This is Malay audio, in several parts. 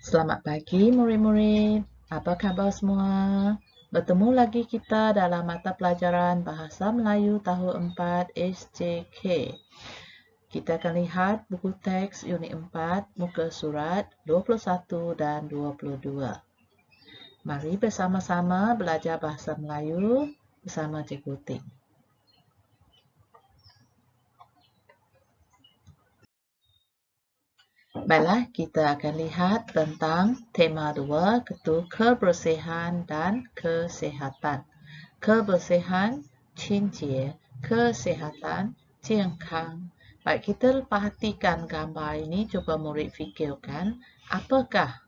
Selamat pagi murid-murid, apa khabar semua? Bertemu lagi kita dalam mata pelajaran Bahasa Melayu tahun 4 SJK. Kita akan lihat buku teks unit 4, muka surat 21 dan 22. Mari bersama-sama belajar Bahasa Melayu bersama Cikgu Ting. Baiklah, kita akan lihat tentang tema 2, iaitu kebersihan dan kesehatan. Kebersihan, 清洁, kesehatan, 健康. Baik, kita perhatikan gambar ini, cuba murid fikirkan apakah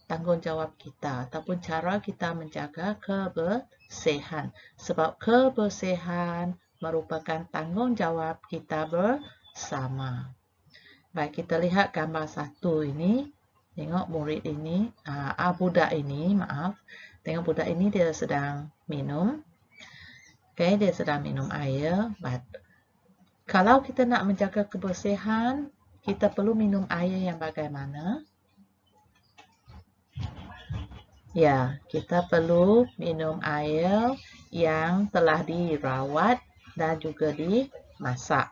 tanggungjawab kita ataupun cara kita menjaga kebersihan. Sebab kebersihan merupakan tanggungjawab kita bersama. Baik, kita lihat gambar 1 ini. Tengok murid ini, budak ini, maaf. Tengok budak ini dia sedang minum. Okay, dia sedang minum air. Kalau kita nak menjaga kebersihan, kita perlu minum air yang bagaimana? Ya, kita perlu minum air yang telah dirawat dan juga dimasak.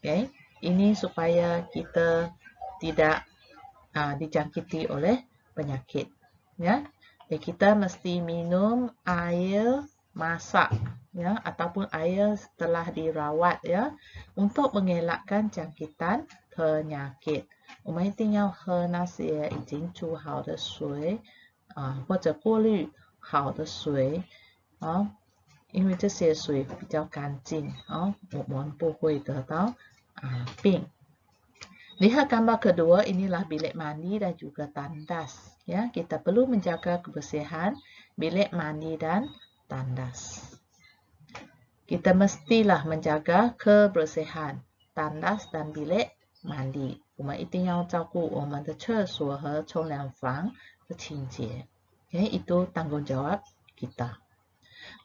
Okay. Ini supaya kita tidak dijangkiti oleh penyakit. Ya, jadi kita mesti minum air masak, ya, ataupun air telah dirawat, ya, untuk mengelakkan jangkitan penyakit. 我们一定要喝那些已经煮好的水，或者过滤好的水，因为这些水比较干净，我们不会得到病。Lihat gambar kedua, inilah bilik mandi dan juga tandas. Ya, kita perlu menjaga kebersihan bilik mandi dan tandas. Kita mestilah menjaga kebersihan tandas dan bilik mandi. 我们一定要照顾我们的厕所和冲凉房的清洁。Itu tanggungjawab kita.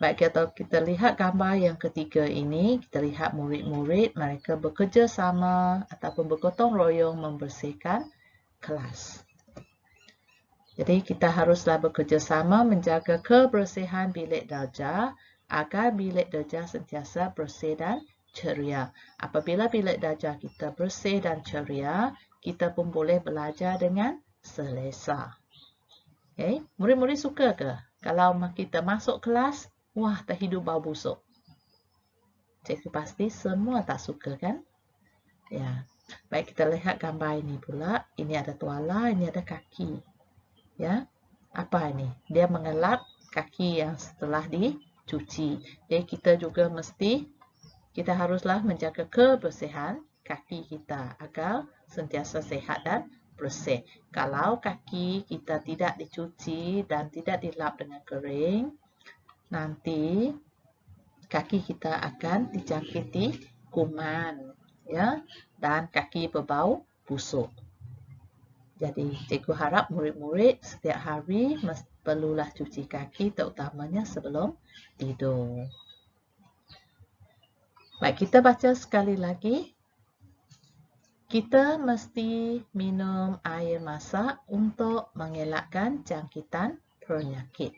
Baik, kita lihat gambar yang ketiga ini. Kita lihat murid-murid mereka bekerja sama ataupun bergotong royong membersihkan kelas. Jadi kita haruslah bekerja sama menjaga kebersihan bilik darjah agar bilik darjah sentiasa bersih dan ceria. Apabila bilik darjah kita bersih dan ceria, kita pun boleh belajar dengan selesa. Okay. Murid-murid suka ke kalau kita masuk kelas, wah, terhidu bau busuk? Cikgu pasti semua tak suka, kan? Ya. Baik, kita lihat gambar ini pula. Ini ada tuala, ini ada kaki. Ya. Apa ini? Dia mengelap kaki yang setelah dicuci. Jadi kita juga kita haruslah menjaga kebersihan kaki kita agar sentiasa sehat dan bersih. Kalau kaki kita tidak dicuci dan tidak dilap dengan kering, nanti kaki kita akan dijangkiti kuman, ya, dan kaki berbau busuk. Jadi, cikgu harap murid-murid setiap hari perlulah cuci kaki, terutamanya sebelum tidur. Baik, kita baca sekali lagi. Kita mesti minum air masak untuk mengelakkan jangkitan penyakit.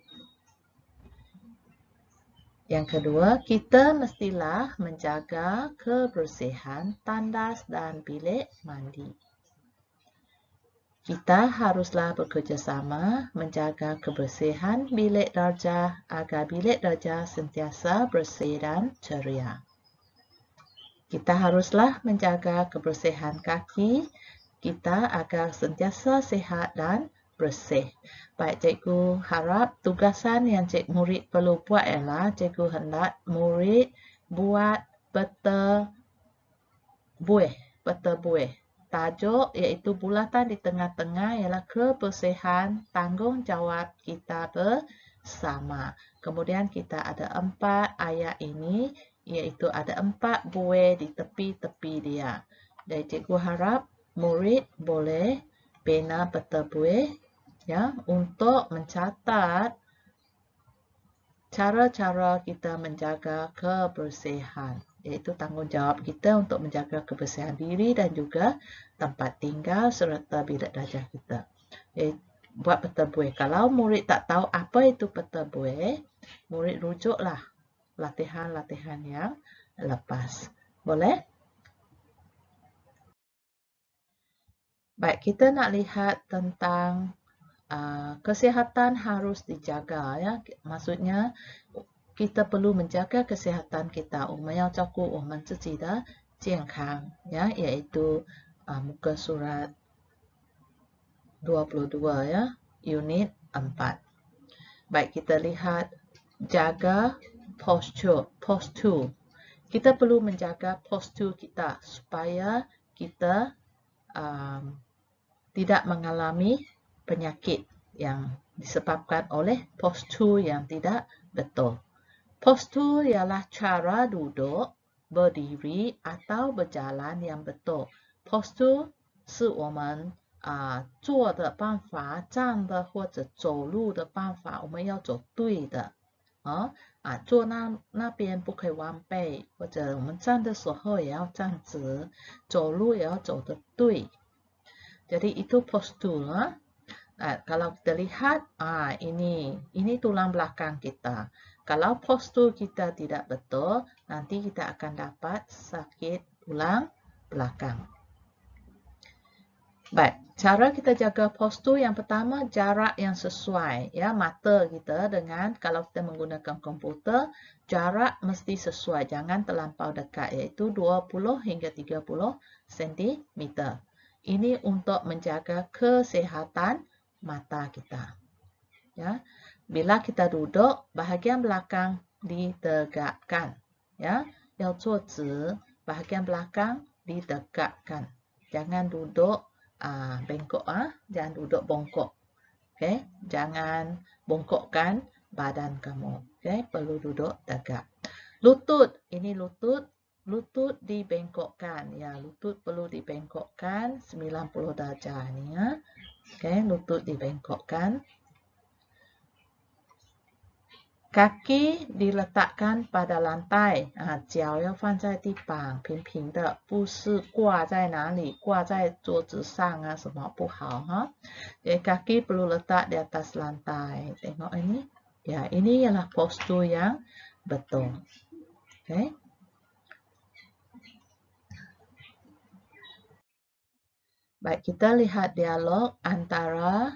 Yang kedua, kita mestilah menjaga kebersihan tandas dan bilik mandi. Kita haruslah bekerjasama menjaga kebersihan bilik darjah agar bilik darjah sentiasa bersih dan ceria. Kita haruslah menjaga kebersihan kaki kita agar sentiasa sehat dan bersih. Baik, cikgu harap tugasan yang murid perlu buat ialah cikgu hendak murid buat peta buih. Tajuk iaitu bulatan di tengah-tengah ialah kebersihan tanggungjawab kita bersama. Kemudian kita ada 4 ayat ini, iaitu ada 4 buih di tepi-tepi dia. Dan cikgu harap murid boleh bina peta buih, ya, untuk mencatat cara-cara kita menjaga kebersihan. Iaitu tanggungjawab kita untuk menjaga kebersihan diri dan juga tempat tinggal serta bilik darjah kita. buat petabui. Kalau murid tak tahu apa itu petabui, murid rujuklah latihan-latihan yang lepas. Boleh? Baik, kita nak lihat tentang kesihatan harus dijaga ya. Maksudnya kita perlu menjaga kesihatan kita. 我们要照顾我们自己的健康 ya, iaitu muka surat 22 ya, unit 4. Baik, kita lihat jaga postur. Kita perlu menjaga postur kita supaya kita tidak mengalami penyakit yang disebabkan oleh postur yang tidak betul. Postur ialah cara duduk, berdiri atau berjalan yang betul. Postur 是我们坐的办法，站的或者走路的办法，我们要走对的。坐那边不可以弯背，或者我们站的时候也要站直，走路也要走得对。Jadi itu postur. Kalau kita lihat, ini tulang belakang kita. Kalau postur kita tidak betul, nanti kita akan dapat sakit tulang belakang. Baik, cara kita jaga postur yang pertama, jarak yang sesuai. Ya, mata kita dengan, kalau kita menggunakan komputer, jarak mesti sesuai. Jangan terlampau dekat, iaitu 20 hingga 30 cm. Ini untuk menjaga kesehatan mata kita. Ya, bila kita duduk, bahagian belakang ditegakkan. Ya, 要坐直, bahagian belakang ditegakkan. Jangan duduk bengkok, jangan duduk bongkok. Okay? Jangan bongkokkan badan kamu. Okay? Perlu duduk tegak. Lutut, ini lutut dibengkokkan. Ya, lutut perlu dibengkokkan 90 darjah ni ya. Okay, lutut dibengkokkan. Kaki diletakkan pada lantai. 脚要放在地板，平平的，不是挂在哪里，挂在桌子上什么不好哈。Jadi kaki perlu letak di atas lantai. Tengok ini. Ya, ini ialah postur yang betul. Okay. Baik, kita lihat dialog antara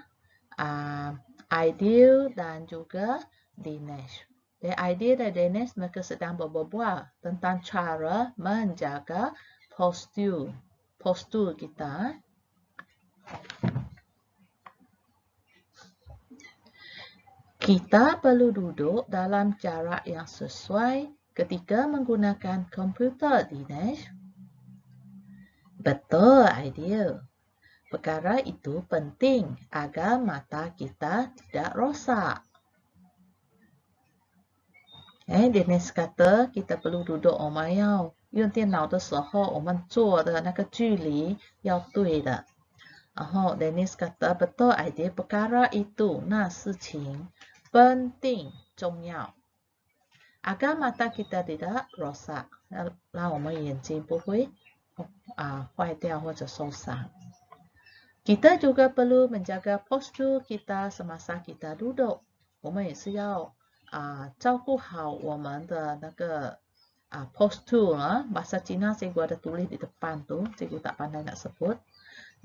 Aidil dan juga Dinesh. Aidil dan Dinesh mereka sedang berbual tentang cara menjaga postur kita. Kita perlu duduk dalam jarak yang sesuai ketika menggunakan komputer, Dinesh. Betul, Aidil. Perkara itu penting agar mata kita tidak rosak. Dinesh kata kita perlu duduk 我们要用电脑的时候我们坐的那个距离要对的。然后 Dinesh kata betul Aidil, perkara itu, 那事情 penting 重要 agar mata kita tidak rosak, 让我们眼睛不会坏掉或者受伤。Kita juga perlu menjaga postur kita semasa kita duduk. 我们也是要照顾好我们的那个postur. Bahasa Cina cikgu ada tulis di depan tu, cikgu tak pandai nak sebut.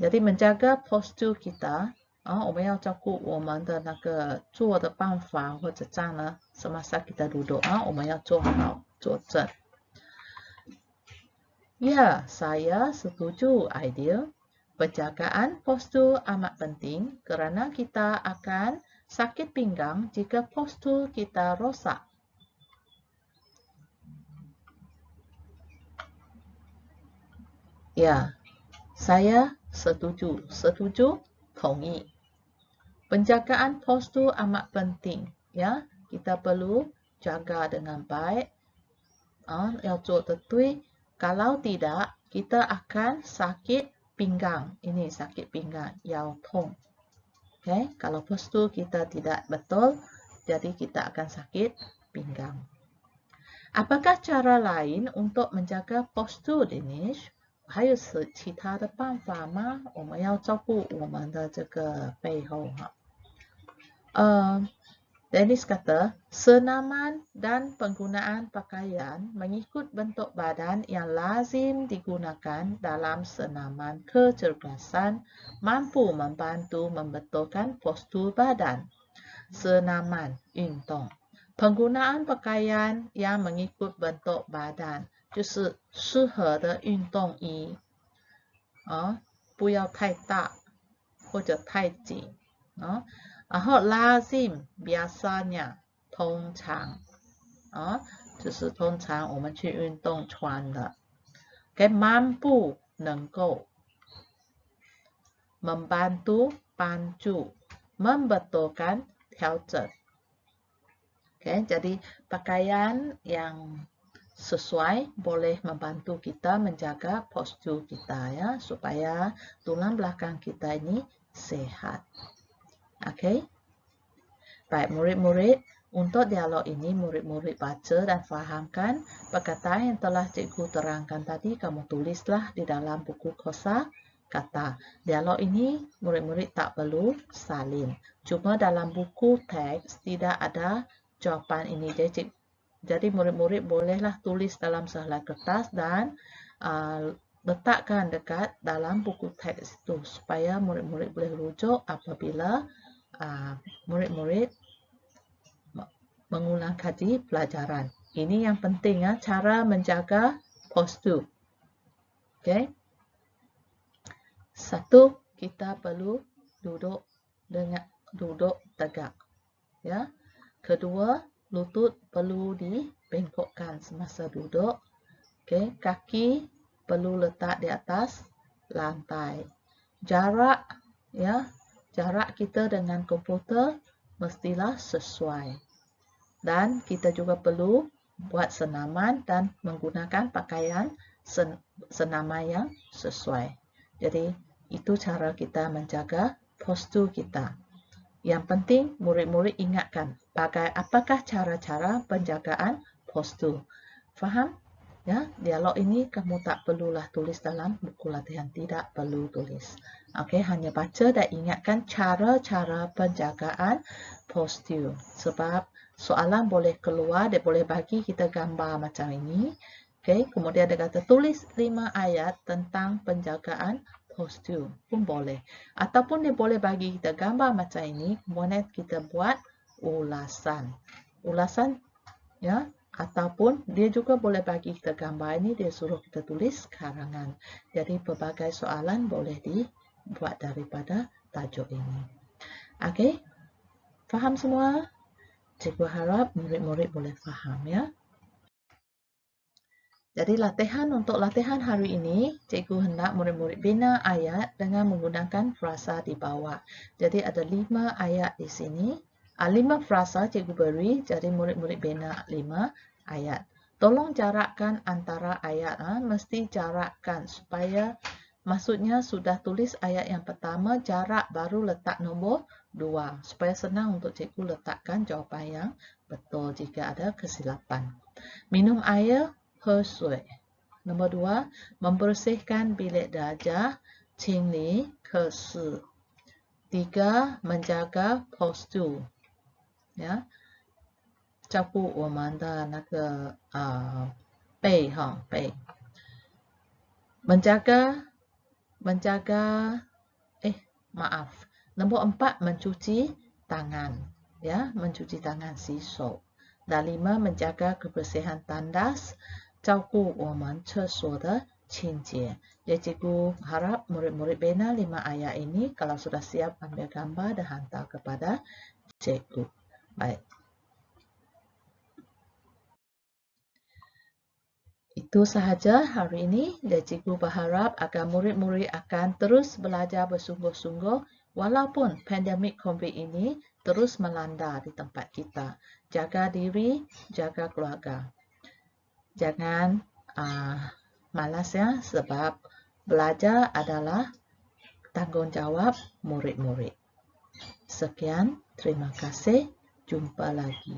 Jadi menjaga postur kita, 我们要照顾我们的那个坐的办法或者站呢 semasa kita duduk. 我们要坐好坐正。Ya, saya setuju, Aidil. Penjagaan postur amat penting kerana kita akan sakit pinggang jika postur kita rosak. Ya, saya setuju. Setuju, 同意. Penjagaan postur amat penting. Ya, kita perlu jaga dengan baik. 要做得对. Kalau tidak, kita akan sakit pinggang. Ini sakit pinggang, 腰痛. Okay? Kalau postur kita tidak betul, jadi kita akan sakit pinggang. Apakah cara lain untuk menjaga postur, Dinesh? 还有其他的办法吗？我们要照顾我们的这个背后哈。Dennis kata, senaman dan penggunaan pakaian mengikut bentuk badan yang lazim digunakan dalam senaman kecergasan mampu membantu membetulkan postur badan. Senaman, 运动。Penggunaan pakaian yang mengikut bentuk badan 就是适合的运动衣，不要太大或者太紧，然后 lazim biasanya 通常，就是通常我们去运动穿的。mampu 能够 membantu 帮助 membetulkan 调整。jadi pakaian yang sesuai boleh membantu kita menjaga postur kita ya, supaya tulang belakang kita ini sehat. Baik murid-murid, untuk dialog ini murid-murid baca dan fahamkan perkataan yang telah cikgu terangkan tadi, kamu tulislah di dalam buku kosa kata. Dialog ini murid-murid tak perlu salin. Cuma dalam buku teks tidak ada jawapan ini. Jadi murid-murid bolehlah tulis dalam sehelai kertas dan letakkan dekat dalam buku teks itu supaya murid-murid boleh rujuk apabila murid-murid mengulang kaji pelajaran. Ini yang penting ya, cara menjaga postur. Satu, kita perlu duduk tegak. Ya. Kedua, lutut perlu dibengkokkan semasa duduk. Kaki perlu letak di atas lantai. Jarak kita dengan komputer mestilah sesuai. Dan kita juga perlu buat senaman dan menggunakan pakaian senaman yang sesuai. Jadi, itu cara kita menjaga postur kita. Yang penting, murid-murid ingatkan, apakah cara-cara penjagaan postur. Faham? Ya, dialog ini kamu tak perlulah tulis dalam buku latihan, tidak perlu tulis. Hanya baca dan ingatkan cara-cara penjagaan postur. Sebab soalan boleh keluar, dia boleh bagi kita gambar macam ini. Kemudian dia kata tulis 5 ayat tentang penjagaan postur pun boleh. Ataupun dia boleh bagi kita gambar macam ini, kemudian kita buat ulasan. Ulasan, ya. Ataupun dia juga boleh bagi kita gambar ini, dia suruh kita tulis karangan. Jadi pelbagai soalan boleh dibuat daripada tajuk ini. Faham semua? Cikgu harap murid-murid boleh faham ya. Jadi untuk latihan hari ini, cikgu hendak murid-murid bina ayat dengan menggunakan frasa di bawah. Jadi ada 5 ayat di sini. 5 frasa cikgu beri, jadi murid-murid bina 5 ayat. Tolong jarakkan antara ayat. Mesti jarakkan supaya maksudnya sudah tulis ayat yang pertama, jarak baru letak nombor 2. Supaya senang untuk cikgu letakkan jawapan yang betul jika ada kesilapan. Minum air, 喝水. Nombor 2, membersihkan bilik darjah, 清理课室. 3, menjaga postur. Ya. 照顾我们的那个背。 Nombor 4, mencuci tangan. Ya, mencuci tangan, 洗手. Dan 5, menjaga kebersihan tandas, 照顾我们厕所的清洁. Jadi cikgu harap murid-murid bina 5 ayat ini, kalau sudah siap ambil gambar dan hantar kepada cikgu. Baik. Itu sahaja hari ini, dan cikgu berharap agar murid-murid akan terus belajar bersungguh-sungguh walaupun pandemik COVID ini terus melanda di tempat kita. Jaga diri, jaga keluarga. Jangan malas ya, sebab belajar adalah tanggungjawab murid-murid. Sekian, terima kasih. Jumpa lagi.